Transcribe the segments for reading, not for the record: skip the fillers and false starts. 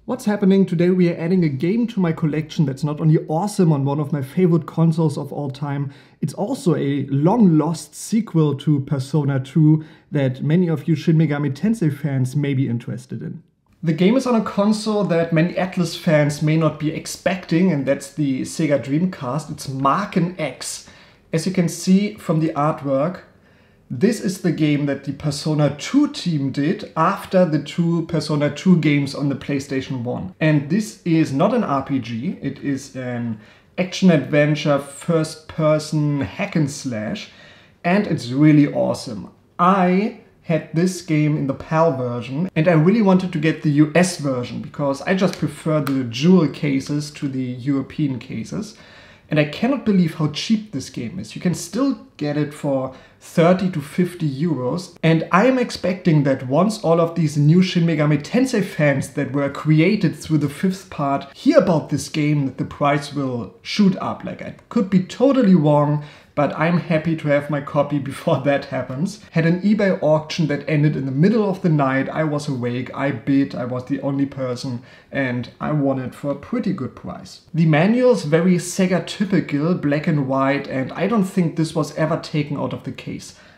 What's happening? Today we are adding a game to my collection that's not only awesome on one of my favorite consoles of all time, it's also a long-lost sequel to Persona 2 that many of you Shin Megami Tensei fans may be interested in. The game is on a console that many ATLUS fans may not be expecting, and that's the Sega Dreamcast. It's Marken X. As you can see from the artwork, this is the game that the Persona 2 team did after the two Persona 2 games on the PlayStation 1. And this is not an RPG, it is an action-adventure, first-person hack-and-slash, and it's really awesome. I had this game in the PAL version, and I really wanted to get the US version because I just prefer the jewel cases to the European cases. And I cannot believe how cheap this game is. You can still get it for 30 to 50 euros. And I am expecting that once all of these new Shin Megami Tensei fans that were created through the fifth part hear about this game, that the price will shoot up. Like, I could be totally wrong, but I'm happy to have my copy before that happens. Had an eBay auction that ended in the middle of the night. I was awake, I bid, I was the only person, and I won it for a pretty good price. The manual is very Sega typical, black and white, and I don't think this was ever taken out of the case.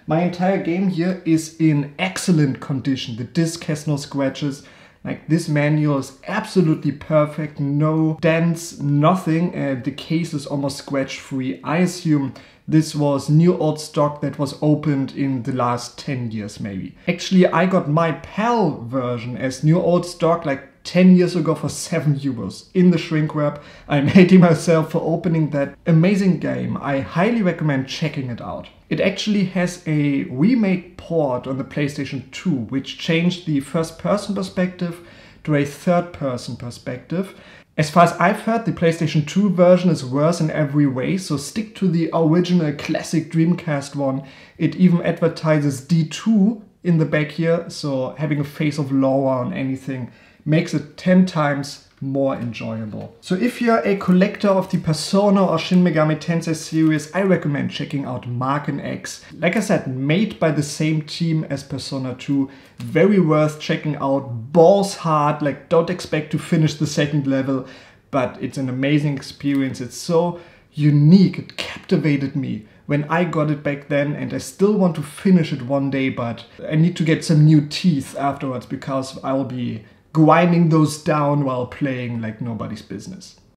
My entire game here is in excellent condition. The disc has no scratches. Like, this manual is absolutely perfect, no dents, nothing, and the case is almost scratch-free. I assume this was new old stock that was opened in the last 10 years maybe. Actually, I got my PAL version as new old stock like 10 years ago for 7 euros in the shrink wrap. I'm hating myself for opening that amazing game. I highly recommend checking it out. It actually has a remake port on the PlayStation 2, which changed the first-person perspective to a third-person perspective. As far as I've heard, the PlayStation 2 version is worse in every way, so stick to the original classic Dreamcast one. It even advertises D2 in the back here, so having a face of Laura on anything makes it 10 times more enjoyable. So if you're a collector of the Persona or Shin Megami Tensei series, I recommend checking out Marken X. Like I said, made by the same team as Persona 2, very worth checking out, balls hard, like don't expect to finish the second level, but it's an amazing experience. It's so unique, it captivated me when I got it back then, and I still want to finish it one day, but I need to get some new teeth afterwards because I'll be grinding those down while playing like nobody's business.